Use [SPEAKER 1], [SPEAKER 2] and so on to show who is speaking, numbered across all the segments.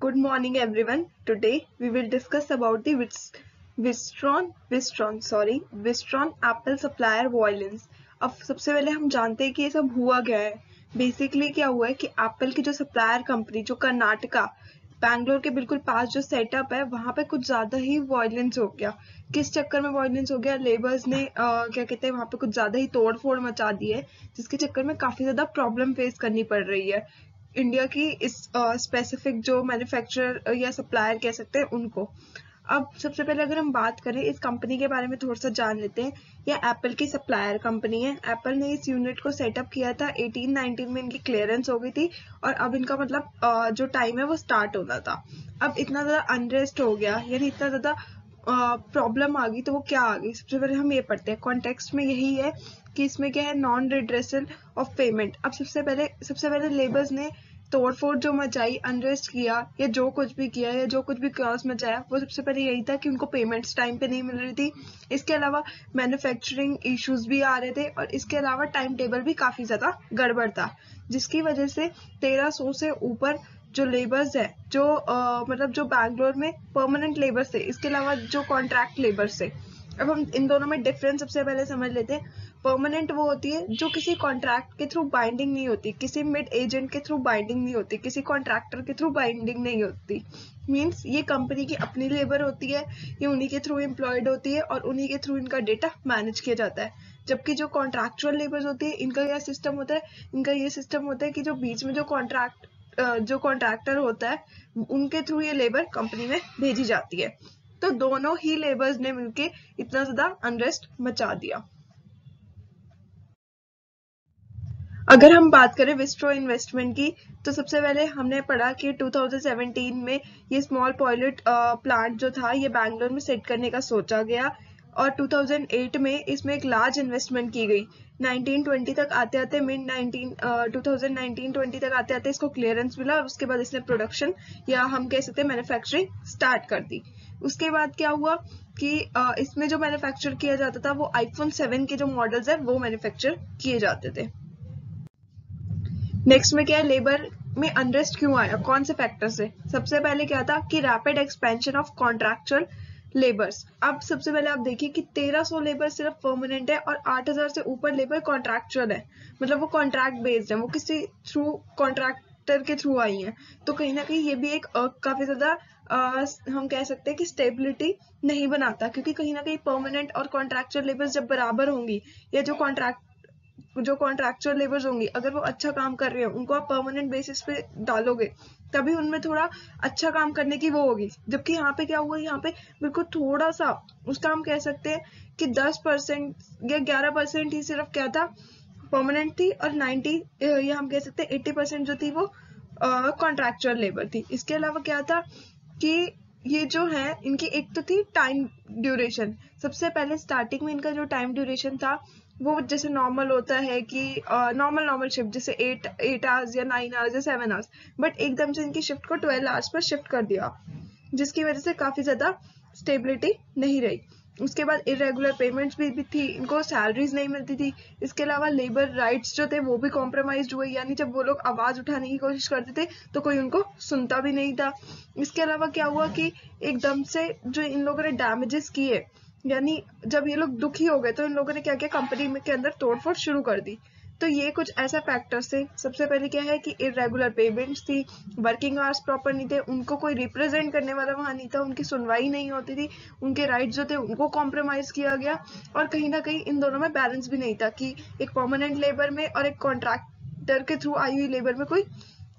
[SPEAKER 1] Good morning, everyone. Today we will discuss about the Wistron Apple Supplier Violence. अब सबसे पहले हम जानते हैं कि ये सब हुआ क्या है. बेसिकली क्या हुआ है कि एप्पल की जो सप्लायर कंपनी जो कर्नाटका बैंगलोर के बिल्कुल पास जो सेटअप है वहां पे कुछ ज्यादा ही वायलेंस हो गया. किस चक्कर में वायलेंस हो गया? लेबर्स ने क्या कहते हैं वहां पे कुछ ज्यादा ही तोड़ फोड़ मचा दी है, जिसके चक्कर में काफी ज्यादा प्रॉब्लम फेस करनी पड़ रही है इंडिया की इस स्पेसिफिक जो मैन्युफैक्चरर या सप्लायर कह सकते हैं उनको. अब सबसे पहले अगर हम बात करें इस कंपनी के बारे में थोड़ा सा जान लेते हैं. यह एप्पल की सप्लायर कंपनी है. एप्पल ने इस यूनिट को सेटअप किया था 18-19 में इनकी क्लियरेंस हो गई थी और अब इनका मतलब जो टाइम है वो स्टार्ट होना था. अब इतना ज्यादा अनरेस्ट हो गया, यानी इतना ज्यादा प्रॉब्लम आ गई, तो वो क्या आ गई सबसे पहले हम ये पढ़ते हैं. कॉन्टेक्स्ट में यही है कि इसमें क्या है, नॉन रिड्रेसल ऑफ पेमेंट. अब सबसे पहले लेबर्स ने तोड़फोड़ जो मचाई, अनरेस्ट किया या जो कुछ भी किया या जो कुछ भी क्लॉस मचाया, वो सबसे पहले यही था कि उनको पेमेंट्स टाइम पे नहीं मिल रही थी. इसके अलावा मैन्युफैक्चरिंग इश्यूज भी आ रहे थे और इसके अलावा टाइम टेबल भी काफी ज्यादा गड़बड़ था, जिसकी वजह से 1300 से ऊपर जो लेबर्स है जो मतलब जो बैंगलोर में परमानेंट लेबर थे, इसके अलावा जो कॉन्ट्रैक्ट लेबर थे. अब हम इन दोनों में डिफरेंस सबसे पहले समझ लेते हैं. परमानेंट वो होती है जो किसी कॉन्ट्रैक्ट के थ्रू बाइंडिंग नहीं होती, किसी मिड एजेंट के थ्रू बाइंडिंग नहीं होती, किसी कॉन्ट्रैक्टर के थ्रू बाइंडिंग नहीं होती. मीन्स ये कंपनी की अपनी लेबर होती है, ये उन्हीं के थ्रू एम्प्लॉयड होती है और उन्हीं के थ्रू इनका डेटा मैनेज किया जाता है. जबकि जो कॉन्ट्रैक्चुअल लेबर होती है, इनका यह सिस्टम होता है, कि जो बीच में जो कॉन्ट्रैक्टर होता है उनके थ्रू ये लेबर कंपनी में भेजी जाती है. तो दोनों ही लेबर्स ने मिलके इतना ज्यादा अनरेस्ट मचा दिया. अगर हम बात करें विस्ट्रो इन्वेस्टमेंट की, तो सबसे पहले हमने पढ़ा कि 2017 में ये स्मॉल पायलट प्लांट जो था ये बैंगलोर में सेट करने का सोचा गया और 2008 में इसमें एक लार्ज इन्वेस्टमेंट की गई. 1920 तक आते आते 2019-20 तक आते आते इसको क्लियरेंस मिला और उसके बाद इसने प्रोडक्शन या हम कह सकते हैं मैन्युफैक्चरिंग स्टार्ट कर दी. उसके बाद क्या हुआ कि इसमें जो मैन्युफैक्चर किया जाता था वो आईफोन 7 के जो मॉडल्स है वो मैन्युफैक्चर किए जाते थे. नेक्स्ट में क्या है, लेबर में अनरेस्ट क्यों आया, कौन से फैक्टर से? सबसे पहले क्या था कि rapid expansion of contractual labours. अब सबसे पहले आप देखिए कि 1300 लेबर सिर्फ परमानेंट है और 8000 से ऊपर लेबर कॉन्ट्रैक्चुअल है, मतलब वो कॉन्ट्रैक्ट बेस्ड है, वो किसी थ्रू कॉन्ट्रैक्टर के थ्रू आई है. तो कहीं ना कहीं ये भी एक काफी ज्यादा हम कह सकते हैं कि स्टेबिलिटी नहीं बनाता, क्योंकि कहीं ना कहीं परमानेंट और कॉन्ट्रैक्चुअल लेबर्स जब बराबर होंगी या जो कॉन्ट्रैक्चुअल लेबर्स होंगी, अगर वो अच्छा काम कर रहे हो उनको आप परमानेंट बेसिस पे डालोगे तभी उनमें थोड़ा अच्छा काम करने की वो होगी. जबकि यहाँ पे क्या हुआ, यहाँ पे बिल्कुल थोड़ा सा उसका हम कह सकते हैं कि 10% या 11% ही सिर्फ क्या था, परमानेंट थी और 90 या हम कह सकते हैं 80% जो थी वो कॉन्ट्रैक्चुअल लेबर थी. इसके अलावा क्या था कि ये जो है इनकी एक तो थी टाइम ड्यूरेशन. सबसे पहले स्टार्टिंग में इनका जो टाइम ड्यूरेशन था वो जैसे नॉर्मल होता है कि नॉर्मल शिफ्ट जैसे 8 आवर्स या 9 आवर्स या 7 आवर्स, बट एकदम से इनकी शिफ्ट को 12 आवर्स पर शिफ्ट कर दिया, जिसकी वजह से काफी ज्यादा स्टेबिलिटी नहीं रही. उसके बाद इरेगुलर पेमेंट्स भी थी, इनको सैलरीज नहीं मिलती थी. इसके अलावा लेबर राइट्स जो थे वो भी कॉम्प्रोमाइज हुए, यानी जब वो लोग आवाज उठाने की कोशिश करते थे तो कोई उनको सुनता भी नहीं था. इसके अलावा क्या हुआ कि एकदम से जो इन लोगों ने डैमेजेस किए, यानी जब ये लोग दुखी हो गए तो इन लोगों ने क्या किया, कंपनी में के अंदर तोड़फोड़ शुरू कर दी. तो ये कुछ ऐसा फैक्टर्स थे. सबसे पहले क्या है कि इरेगुलर पेमेंट्स थी, वर्किंग आवर्स प्रॉपर नहीं थे, उनको कोई रिप्रेजेंट करने वाला वहां नहीं था, उनकी सुनवाई नहीं होती थी, उनके राइट्स जो थे उनको कॉम्प्रोमाइज किया गया और कहीं ना कहीं इन दोनों में बैलेंस भी नहीं था कि एक परमानेंट लेबर में और एक कॉन्ट्रैक्टर के थ्रू आई हुई लेबर में कोई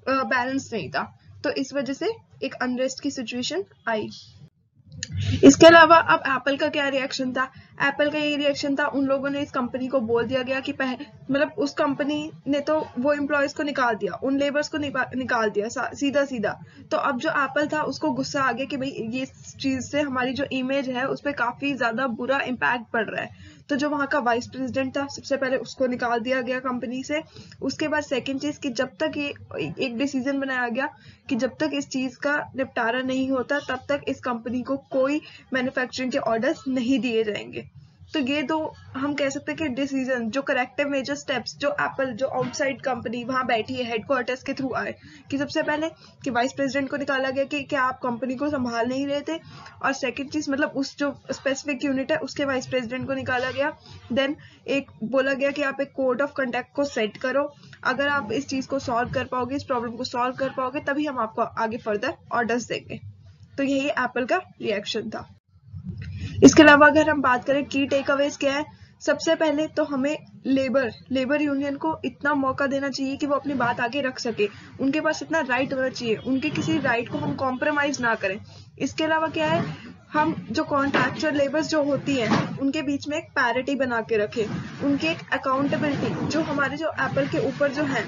[SPEAKER 1] बैलेंस नहीं था. तो इस वजह से एक अनरेस्ट की सिचुएशन आई. इसके अलावा अब एप्पल का क्या रिएक्शन था? एप्पल का ये रिएक्शन था, उन लोगों ने इस कंपनी को बोल दिया गया कि मतलब उस कंपनी ने तो वो एम्प्लॉयज को निकाल दिया, उन लेबर्स को निकाल दिया सीधा सीधा. तो अब जो एप्पल था उसको गुस्सा आ गया कि भाई ये चीज से हमारी जो इमेज है उस पर काफी ज्यादा बुरा इम्पैक्ट पड़ रहा है. तो जो वहां का वाइस प्रेसिडेंट था सबसे पहले उसको निकाल दिया गया कंपनी से. उसके बाद सेकंड चीज कि जब तक ये एक डिसीजन बनाया गया कि जब तक इस चीज का निपटारा नहीं होता तब तक इस कंपनी को कोई मैन्युफैक्चरिंग के ऑर्डर्स नहीं दिए जाएंगे. तो ये दो हम कह सकते हैं कि डिसीजन, जो करेक्टिव मेजर स्टेप्स जो एप्पल, जो आउटसाइड कंपनी वहां बैठी है हेडक्वार्टर्स के थ्रू आए, कि सबसे पहले कि वाइस प्रेसिडेंट को निकाला गया कि क्या आप कंपनी को संभाल नहीं रहे थे, और सेकंड चीज मतलब उस जो स्पेसिफिक यूनिट है उसके वाइस प्रेसिडेंट को निकाला गया। देन एक बोला गया कि आप एक कोड ऑफ कंडक्ट को सेट करो, अगर आप इस चीज को सॉल्व कर पाओगे, इस प्रॉब्लम को सॉल्व कर पाओगे, तभी हम आपको आगे फर्दर ऑर्डर्स देंगे। तो यही एप्पल का रिएक्शन था। इसके अलावा अगर हम बात करें की टेक अवेज क्या है, सबसे पहले तो हमें लेबर यूनियन को इतना मौका देना चाहिए कि वो अपनी बात आगे रख सके, उनके पास इतना राइट होना चाहिए, उनके किसी राइट को हम कॉम्प्रोमाइज ना करें। इसके अलावा क्या है, हम जो कॉन्ट्रैक्चुअल लेबर्स जो होती हैं उनके बीच में एक पैरिटी बना के रखें, उनकी एक अकाउंटेबिलिटी, जो हमारे जो एप्पल के ऊपर जो है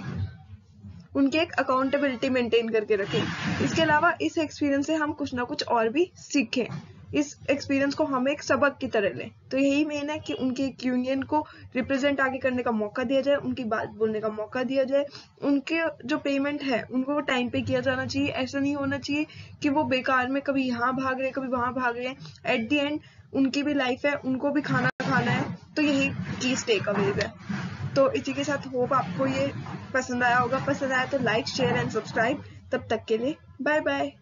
[SPEAKER 1] उनकी एक अकाउंटेबिलिटी मेंटेन करके रखें। इसके अलावा इस एक्सपीरियंस से हम कुछ ना कुछ और भी सीखें, इस एक्सपीरियंस को हम एक सबक की तरह लें। तो यही मेन है कि उनके एक यूनियन को रिप्रेजेंट आगे करने का मौका दिया जाए, उनकी बात बोलने का मौका दिया जाए, उनके जो पेमेंट है उनको टाइम पे किया जाना चाहिए। ऐसा नहीं होना चाहिए कि वो बेकार में कभी यहाँ भाग रहे कभी वहां भाग रहे हैं। एट द एंड उनकी भी लाइफ है, उनको भी खाना खाना है। तो यही चीज टेक अवेज है। तो इसी के साथ होप आपको ये पसंद आया होगा। पसंद आया तो लाइक शेयर एंड सब्सक्राइब। तब तक के लिए बाय बाय।